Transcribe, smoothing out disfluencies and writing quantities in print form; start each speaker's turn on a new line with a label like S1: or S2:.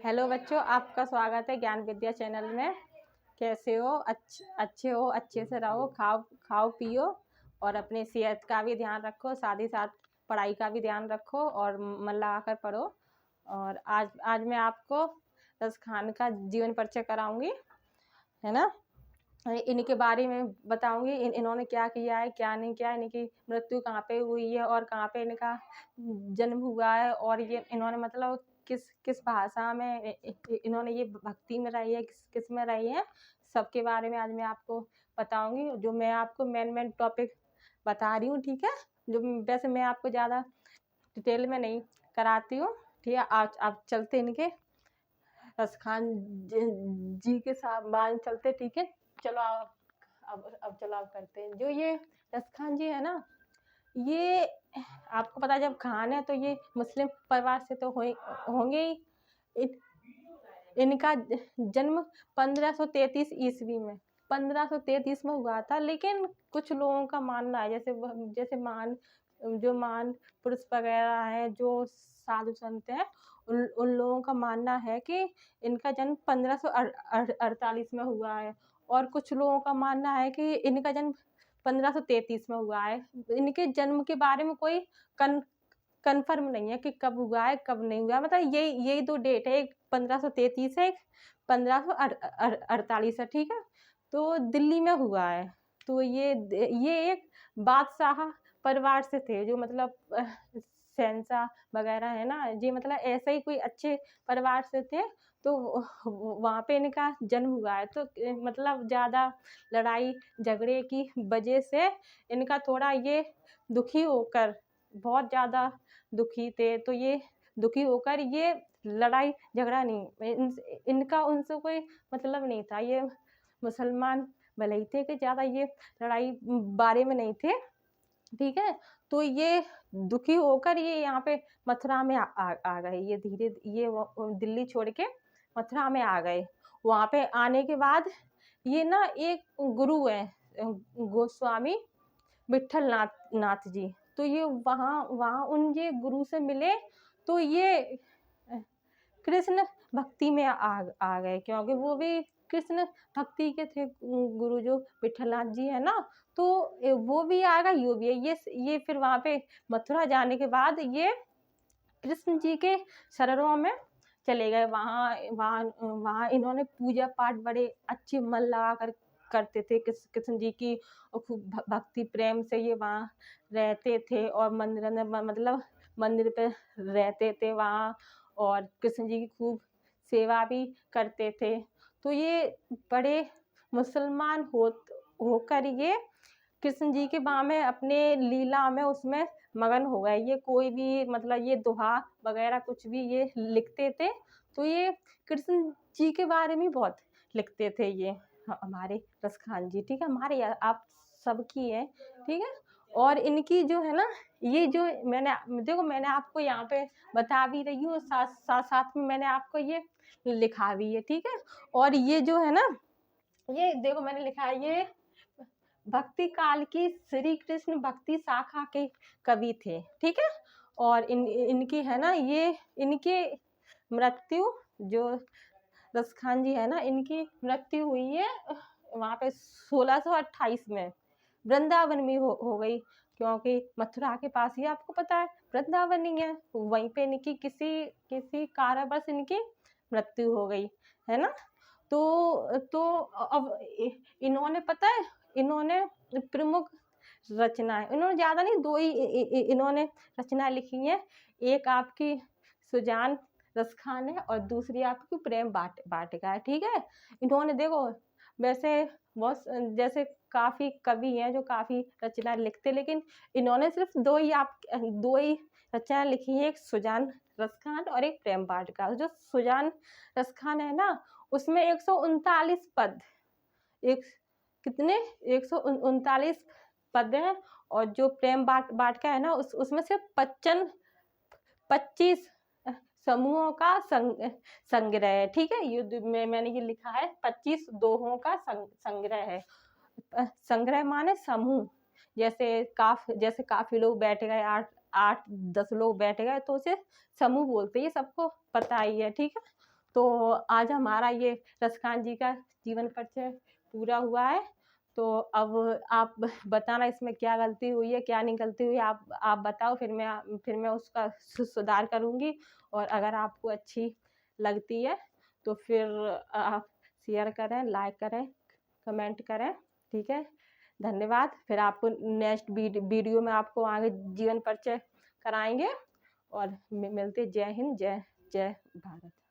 S1: Hello बच्चों, आपका स्वागत है ज्ञान विद्या चैनल में। कैसे हो? अच्छे हो? अच्छे से रहो, खाओ खाओ पियो और अपनी सेहत का भी ध्यान रखो, साथ ही साथ पढ़ाई का भी ध्यान रखो और मन लगा कर पढ़ो। और आज मैं आपको रस खान का जीवन परिचय कराऊंगी, है ना। इनके बारे में बताऊंगी, इन्होंने क्या किया है, क्या नहीं किया है, इनकी मृत्यु कहाँ पे हुई है और कहाँ पे इनका जन्म हुआ है, और ये इन्होंने मतलब किस किस भाषा में इन्होंने ये भक्ति में रही है, किस में रही है, सबके बारे में आज मैं आपको बताऊंगी। जो मैं आपको मेन टॉपिक बता रही हूँ, ठीक है। जो वैसे मैं आपको ज़्यादा डिटेल में नहीं कराती हूँ, ठीक है। आज आप चलते इनके रस खान जी के साथ मान चलते, ठीक है। चलो अब चलो आप करते हैं। जो ये रस खान जी है ना, ये आपको पता है जब खान है तो ये मुस्लिम परिवार से तो होंगे ही। इनका जन्म 1533 ईस्वी में 1533 में हुआ था। लेकिन कुछ लोगों का मानना है, जैसे महान पुरुष वगैरह हैं, जो साधु संत हैं, उन लोगों का मानना है कि इनका जन्म 1548 में हुआ है। और कुछ लोगों का मानना है कि इनका जन्म 1533 में हुआ है। इनके जन्म के बारे में कोई कन्फर्म नहीं है कि कब हुआ है कब नहीं हुआ है। मतलब यही दो डेट है, एक 1533 है, एक 1548 है, ठीक है। तो दिल्ली में हुआ है। तो ये एक बादशाह परिवार से थे, जो मतलब शहंशाह वगैरह है ना, ये मतलब ऐसे ही कोई अच्छे परिवार से थे। तो वहाँ पे इनका जन्म हुआ है। तो मतलब ज़्यादा लड़ाई झगड़े की वजह से इनका थोड़ा ये दुखी होकर, बहुत ज़्यादा दुखी थे। तो ये दुखी होकर ये लड़ाई झगड़ा नहीं, इनका उनसे कोई मतलब नहीं था। ये मुसलमान भले ही थे कि ज़्यादा ये लड़ाई बारे में नहीं थे, ठीक है। तो ये दुखी होकर ये यहाँ पे मथुरा में आ गए। ये दिल्ली छोड़ के मथुरा में आ गए। वहाँ पे आने के बाद ये ना एक गुरु है, गोस्वामी विठल नाथ जी। तो ये वहाँ उन ये गुरु से मिले। तो ये कृष्ण भक्ति में आ गए, क्योंकि वो भी कृष्ण भक्ति के थे गुरु, जो विठलनाथ जी है ना। तो वो भी आ गए, यो भी है। ये फिर वहाँ पे मथुरा जाने के बाद ये कृष्ण जी के शरणों में चले गए। वहाँ इन्होंने पूजा पाठ बड़े अच्छे मन लगा कर करते थे कृष्ण जी की, और खूब भक्ति प्रेम से ये वहाँ रहते थे। और मंदिर पे रहते थे वहाँ, और कृष्ण जी की खूब सेवा भी करते थे। तो ये बड़े मुसलमान होकर ये कृष्ण जी के वहाँ में अपने लीला में उसमें मगन हो गए। ये कोई भी मतलब ये दोहा वगैरह कुछ भी ये लिखते थे। तो ये कृष्ण जी के बारे में बहुत लिखते थे ये हमारे रस खान जी, ठीक है। हमारे आप सबकी है, ठीक है। और इनकी जो है ना, ये जो मैंने आपको यहाँ पे बता भी रही हूँ, साथ में मैंने आपको ये लिखा भी है, ठीक है। और ये जो है ना, ये देखो मैंने लिखा है, ये भक्ति काल की श्री कृष्ण भक्ति शाखा के कवि थे, ठीक है। और इनकी है ना, ये इनकी मृत्यु, जो रस खान जी है ना, इनकी मृत्यु हुई है वहाँ पे 1628 में वृंदावन में हो गई। क्योंकि मथुरा के पास ही आपको पता है वृंदावन ही है, वहीं पे इनकी किसी कारणवश इनकी मृत्यु हो गई, है ना। तो अब इन्होंने पता है, इन्होंने प्रमुख रचनाएं, इन्होंने ज़्यादा नहीं, दो ही इन्होंने रचना लिखी है। एक आपकी सुजान रस खान है और दूसरी आपकी प्रेम वाटिका है, ठीक है। इन्होंने देखो, वैसे बहुत जैसे काफ़ी कवि हैं जो काफ़ी रचना लिखते, लेकिन इन्होंने सिर्फ दो ही रचना लिखी है, एक सुजान रस खान और एक प्रेम वाटिका। जो सुजान रस खान है ना, उसमें 139 पद, एक कितने 139 पद हैं। और जो प्रेम वाटिका है ना, उसमें से 25 समूहों का संग्रह है, ठीक है। ये मैंने ये लिखा है, 25 दोहों का संग्रह है। संग्रह माने समूह, जैसे काफी लोग बैठ गए, 8-10 लोग बैठ गए, तो उसे समूह बोलते हैं। ये सबको पता ही है, ठीक है। तो आज हमारा ये रसखान जी का जीवन परिचय पूरा हुआ है। तो अब आप बताना इसमें क्या गलती हुई है, क्या नहीं गलती हुई है, आप बताओ, फिर मैं उसका सुधार करूँगी। और अगर आपको अच्छी लगती है तो फिर आप शेयर करें, लाइक करें, कमेंट करें, ठीक है? धन्यवाद। फिर आपको नेक्स्ट वीडियो में आपको आगे जीवन परिचय कराएँगे और मिलते। जय हिंद, जय जय भारत।